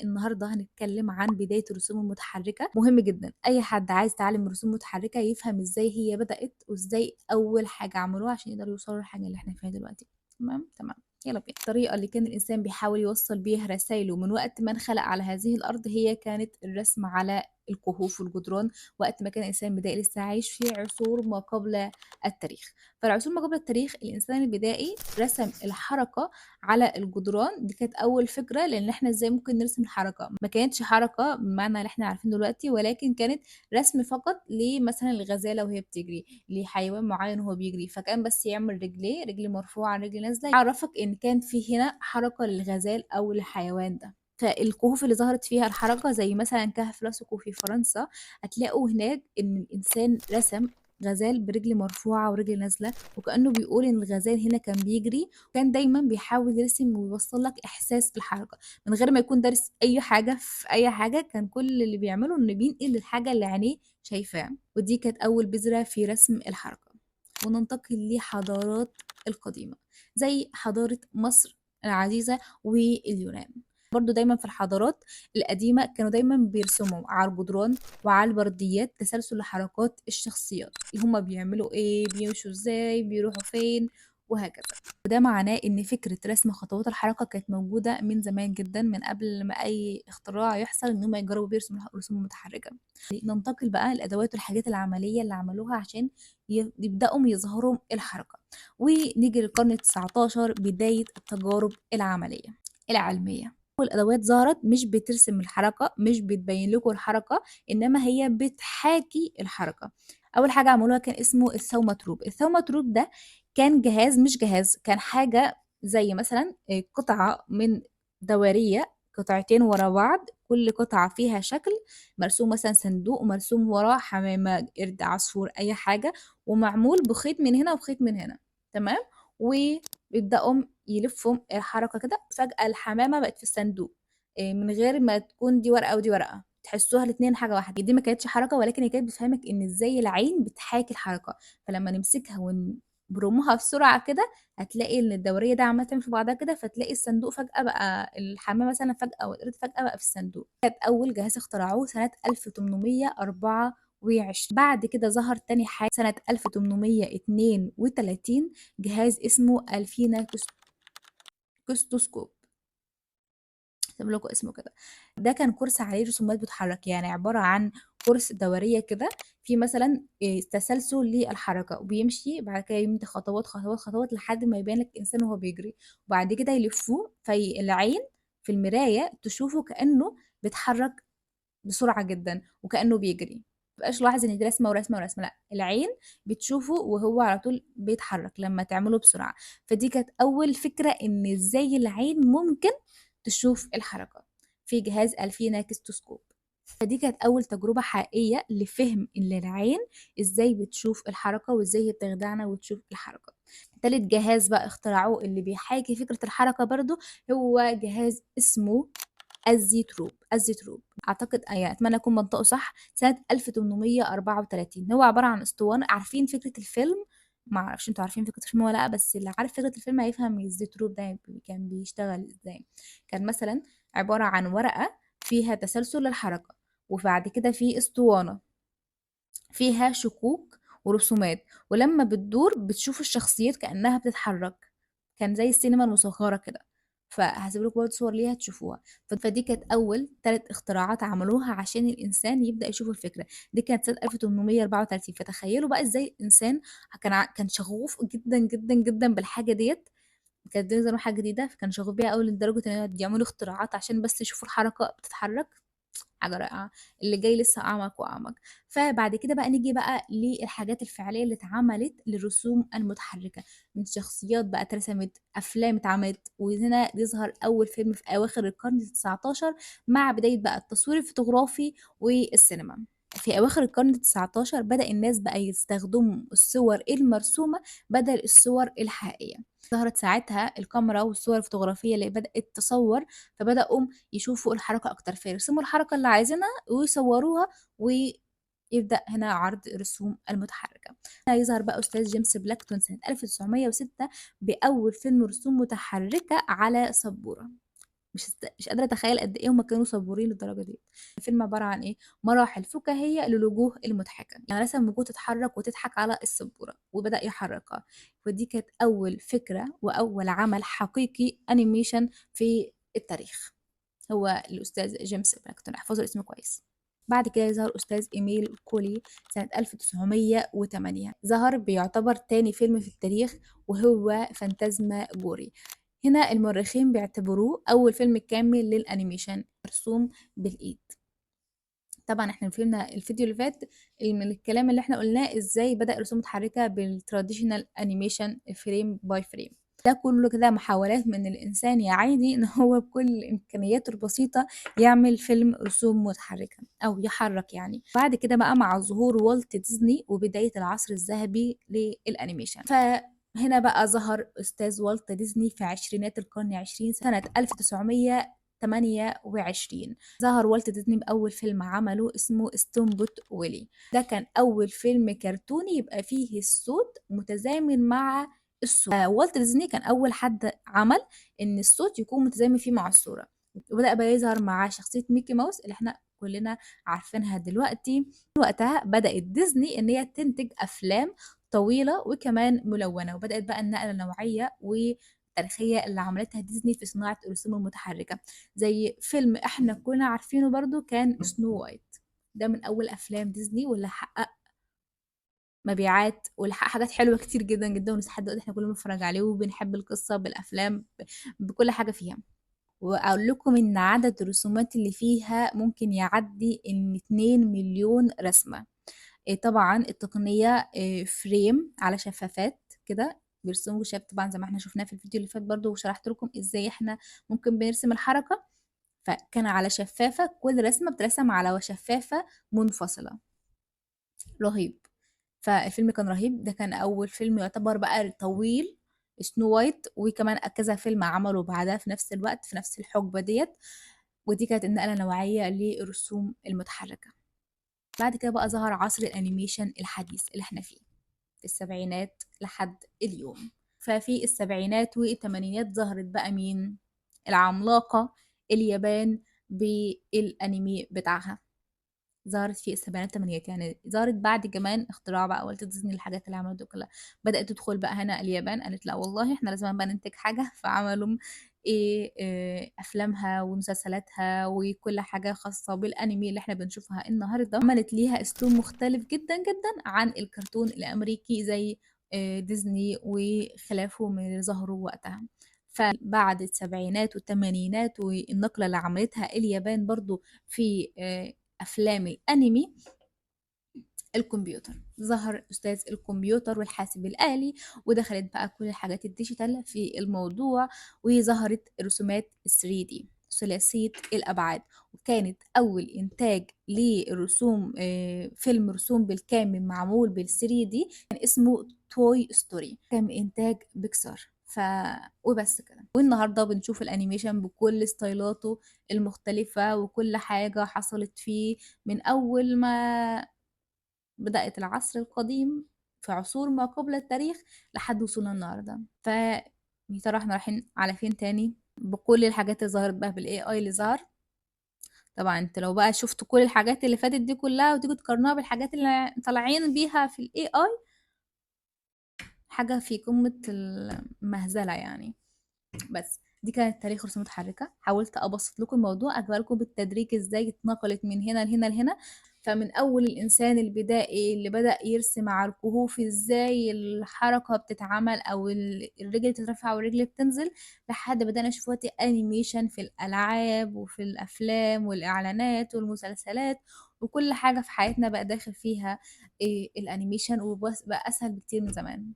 النهارده هنتكلم عن بداية الرسوم المتحركة. مهم جدا أي حد عايز يتعلم رسوم متحركة يفهم ازاي هي بدأت وازاي أول حاجة عملوها عشان يقدروا يوصلوا للحاجة اللي احنا فيها دلوقتي. تمام. يلا بينا. الطريقة اللي كان الإنسان بيحاول يوصل بيها رسائله من وقت ما انخلق على هذه الأرض هي كانت الرسم على الكهوف والجدران، وقت ما كان الإنسان بدائي لسه عايش في عصور ما قبل التاريخ. فالعصور ما قبل التاريخ الإنسان البدائي رسم الحركة على الجدران. دي كانت اول فكره، لان احنا ازاي ممكن نرسم الحركه؟ ما كانتش حركه بمعنى اللي احنا عارفين دلوقتي، ولكن كانت رسم فقط لمثلا الغزاله وهي بتجري، لحيوان معين وهو بيجري، فكان بس يعمل رجليه، رجل مرفوعه رجل نازله، يعرفك ان كان في هنا حركه للغزال او الحيوان ده. فالكهوف اللي ظهرت فيها الحركة زي مثلا كهف لاسوكو في فرنسا، هتلاقوا هناك ان الانسان رسم غزال برجل مرفوعة ورجل نازلة، وكأنه بيقول ان الغزال هنا كان بيجري. كان دايما بيحاول يرسم ويوصل لك احساس الحركه من غير ما يكون دارس اي حاجه في اي حاجه. كان كل اللي بيعمله انه بينقل الحاجه اللي عينيه شايفاه، ودي كانت اول بذره في رسم الحركه. وننتقل لحضارات القديمه زي حضاره مصر العزيزه واليونان. برضو دايما في الحضارات القديمة كانوا دايما بيرسموا على الجدران وعلى البرديات تسلسل لحركات الشخصيات، اللي هما بيعملوا ايه، بيمشوا ازاي، بيروحوا فين، وهكذا. وده معناه ان فكرة رسم خطوات الحركة كانت موجودة من زمان جدا، من قبل ما اي اختراع يحصل ان هم يجربوا بيرسموا رسوم متحركة. ننتقل بقى الادوات والحاجات العملية اللي عملوها عشان يبدأوا يظهروا الحركة. ونيجي للقرن ال19، بداية التجارب العملية العلمية. والادوات ظهرت مش بترسم الحركة، مش بتبين لكم الحركة، انما هي بتحاكي الحركة. اول حاجة عملوها كان اسمه الثوماتروب. الثوماتروب ده كان جهاز، مش جهاز، كان حاجة زي مثلا قطعة من دورية، قطعتين ورا بعض، كل قطعة فيها شكل مرسوم، مثلا صندوق ومرسوم وراه حمامة، قرد، عصفور، أي حاجة، ومعمول بخيط من هنا وخيط من هنا. تمام. ويبدأوا يلفوا الحركة كده، فجأة الحمامة بقت في الصندوق، من غير ما تكون دي ورقة ودي ورقة، تحسوها الاتنين حاجة واحدة. دي ما كانتش حركة، ولكن هي كانت بتفهمك ان ازاي العين بتحاكي الحركة. فلما نمسكها ونبرمها بسرعة كده، هتلاقي ان الدورية ده عمالة تعمل في بعضها كده، فتلاقي الصندوق فجأة بقى الحمامة مثلا فجأة، والقرد فجأة بقى في الصندوق. كانت أول جهاز اخترعوه سنة 1824. بعد كده ظهر تاني حاجة سنة 1832، جهاز اسمه الفيناكستوسكوب. اكتب لكم اسمه كده. ده كان كورس عليه رسومات بتتحرك، يعني عبارة عن كورس دورية كده، في مثلا تسلسل للحركة، وبيمشي بعد كده يمشي خطوات خطوات خطوات لحد ما يبان لك الإنسان وهو بيجري. وبعد كده يلفوه في العين في المراية تشوفه كأنه بيتحرك بسرعة جدا وكأنه بيجري. مبقاش لاحظ ان دي رسمة ورسمة ورسمة، لا، العين بتشوفه وهو على طول بيتحرك لما تعمله بسرعة. فدي كانت أول فكرة ان ازاي العين ممكن تشوف الحركة في جهاز الفيناكستوسكوب. فدي كانت أول تجربة حقيقية لفهم إن العين إزاي بتشوف الحركة وإزاي هي بتخدعنا وتشوف الحركة. تالت جهاز بقى اخترعوه اللي بيحاكي فكرة الحركة برضو، هو جهاز اسمه الزيتروب. اعتقد اتمنى اكون منطقه صح، سنه 1834. هو عباره عن اسطوانه. عارفين فكره الفيلم؟ ما اعرفش انتوا عارفين فكره الفيلم ولا لا، بس اللي عارف فكره الفيلم هيفهم الزيتروب ده كان بيشتغل ازاي. كان مثلا عباره عن ورقه فيها تسلسل للحركه، وبعد كده في اسطوانه فيها شكوك ورسومات، ولما بتدور بتشوف الشخصيات كأنها بتتحرك. كان زي السينما المصغرة كده. فهسيب لكم برضه صور ليها تشوفوها. فدي كانت أول 3 اختراعات عملوها عشان الإنسان يبدأ يشوف الفكرة. دي كانت سنة 1834. فتخيلوا بقى إزاي الإنسان كان شغوف جدا جدا جدا بالحاجة ديت. كانت دي زي حاجة جديدة، فكان شغوف بيها أوي لدرجة إن يعملوا اختراعات عشان بس يشوفوا الحركة بتتحرك. حاجة رائعة. اللي جاي لسه أعمق وأعمق. فبعد كده بقى نيجي بقى للحاجات الفعلية اللي اتعملت للرسوم المتحركة، من شخصيات بقى اترسمت، أفلام اتعملت، وهنا يظهر أول فيلم في أواخر القرن ال19، مع بداية بقى التصوير الفوتوغرافي والسينما. في أواخر القرن ال19 بدأ الناس بقى يستخدموا الصور المرسومة بدل الصور الحقيقية. ظهرت ساعتها الكاميرا والصور الفوتوغرافية اللي بدأت تصور، فبدأوا يشوفوا الحركة أكتر، فيرسموا الحركة اللي عايزينها ويصوروها، ويبدأ هنا عرض الرسوم المتحركة. هنا يظهر بقى أستاذ جيمس بلاكتون سنة 1906 بأول فيلم رسوم متحركة على سبورة. مش قادرة أتخيل قد إيه هما كانوا صبورين للدرجة دي. الفيلم عبارة عن إيه؟ مراحل فكاهية للوجوه المضحكة، يعني رسم وجوه تتحرك وتضحك على السبورة وبدأ يحركها. ودي كانت أول فكرة وأول عمل حقيقي أنيميشن في التاريخ، هو الأستاذ جيمس براكتون، احفظوا الاسم كويس. بعد كده ظهر أستاذ إيميل كولي سنة 1908، ظهر بيعتبر تاني فيلم في التاريخ وهو فانتازما جوري. هنا المؤرخين بيعتبروه أول فيلم كامل للأنيميشن مرسوم بالإيد. طبعا احنا فهمنا الفيديو اللي فات من الكلام اللي احنا قلناه ازاي بدأ الرسوم متحركة بالتراديشنال انيميشن فريم باي فريم. ده كله كده محاولات من الإنسان يا عيني إن هو بكل إمكانياته البسيطة يعمل فيلم رسوم متحركة أو يحرك يعني. بعد كده بقى مع ظهور والت ديزني وبداية العصر الذهبي للأنيميشن، فهنا بقى ظهر أستاذ والت ديزني في عشرينات القرن العشرين سنة 1928. ظهر والت ديزني بأول فيلم عمله اسمه ستونبوت ويلي. ده كان أول فيلم كرتوني يبقى فيه الصوت متزامن مع الصورة. والت ديزني كان أول حد عمل إن الصوت يكون متزامن فيه مع الصورة، وبدأ بقى يظهر معاه شخصية ميكي ماوس اللي احنا كلنا عارفينها دلوقتي. وقتها بدأت ديزني إن هي تنتج أفلام طويلة وكمان ملونة، وبدأت بقى النقلة النوعية والتاريخية اللي عملتها ديزني في صناعة الرسوم المتحركة. زي فيلم احنا كلنا عارفينه برضو كان سنو وايت، ده من أول أفلام ديزني واللي حقق مبيعات ولحق حاجات حلوة كتير جدا جدا، ولسه لحد دلوقتي احنا كلنا بنتفرج عليه وبنحب القصة بالأفلام بكل حاجة فيها. وأقول لكم إن عدد الرسومات اللي فيها ممكن يعدي إن 2 مليون رسمة. طبعا التقنية فريم على شفافات كده بيرسموا شاف، طبعا زي ما احنا شفناه في الفيديو اللي فات برضو وشرحت لكم ازاي احنا ممكن بنرسم الحركة. فكان على شفافة، كل رسمة بترسم على شفافة منفصلة. رهيب. فالفيلم كان رهيب، ده كان أول فيلم يعتبر بقى طويل سنو وايت، وكمان كذا فيلم عملوا بعدها في نفس الوقت في نفس الحقبة ديت. ودي كانت النقلة النوعية للرسوم المتحركة. بعد كده بقى ظهر عصر الأنيميشن الحديث اللي احنا فيه في السبعينات لحد اليوم. ففي السبعينات والثمانينات ظهرت بقى مين؟ العملاقة اليابان بالأنمي بتاعها. ظهرت في السبعينات الثمانينات، يعني ظهرت بعد كمان اختراع بقى والت ديزني الحاجات اللي عملت دي كلها. بدأت تدخل بقى هنا اليابان، قالت لا والله احنا لازم بقى ننتج حاجة، فعملوا إيه افلامها ومسلسلاتها وكل حاجة خاصة بالانمي اللي احنا بنشوفها النهاردة. عملت ليها اسلوب مختلف جدا جدا عن الكرتون الامريكي زي ديزني وخلافه من اللي ظهروا وقتها. فبعد السبعينات والثمانينات والنقلة اللي عملتها اليابان برضو في افلام الانمي، الكمبيوتر ظهر استاذ الكمبيوتر والحاسب الالي، ودخلت بقى كل الحاجات الديجيتال في الموضوع، وظهرت رسومات 3D ثلاثية الأبعاد. وكانت أول إنتاج لرسوم فيلم رسوم بالكامل معمول بال 3D كان اسمه توي ستوري، كان من إنتاج بيكسار. وبس كده. والنهارده بنشوف الانيميشن بكل ستايلاته المختلفة وكل حاجة حصلت فيه من أول ما بدأت العصر القديم في عصور ما قبل التاريخ لحد وصولنا النهارده. يا ترى احنا رايحين على فين تاني بكل الحاجات اللي ظهرت بقى بالاي اي اللي ظهر؟ طبعا انت لو بقى شفت كل الحاجات اللي فاتت دي كلها وتيجي تقارنها بالحاجات اللي طالعين بيها في الاي اي، حاجة في قمة المهزلة يعني. بس دي كانت تاريخ رسوم متحركة، حاولت أبسط لكم الموضوع أجيب لكم بالتدريج إزاي اتنقلت من هنا لهنا لهنا. فمن أول الإنسان البدائي اللي بدأ يرسم على الكهوف إزاي الحركة بتتعمل أو الرجل بتترفع والرجل بتنزل، لحد بدأنا نشوف وقت أنيميشن في الألعاب وفي الأفلام والإعلانات والمسلسلات وكل حاجة في حياتنا بقى داخل فيها الأنيميشن، وبقى أسهل بكتير من زمان.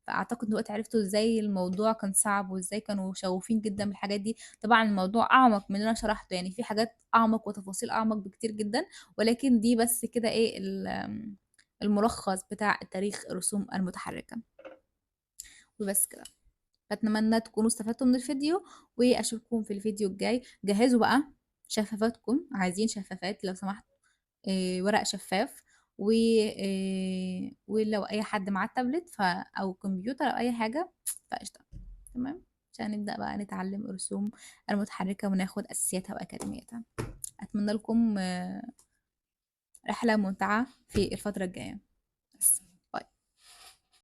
فاعتقد دلوقتي عرفتوا ازاي الموضوع كان صعب وازاي كانوا شغوفين جدا بالحاجات دي. طبعا الموضوع اعمق من اللي انا شرحته، يعني في حاجات اعمق وتفاصيل اعمق بكتير جدا، ولكن دي بس كده ايه الملخص بتاع تاريخ الرسوم المتحركة. وبس كده. فاتمنى تكونوا استفدتوا من الفيديو، واشوفكم في الفيديو الجاي. جهزوا بقى شفافاتكم، عايزين شفافات لو سمحت، ورق شفاف ولو اي حد معاه تابلت او كمبيوتر او اي حاجه فقشطه. تمام. عشان نبدأ بقى نتعلم الرسوم المتحركة وناخد أساسياتها وأكاديميتها. أتمنى لكم رحلة ممتعة في الفترة الجاية.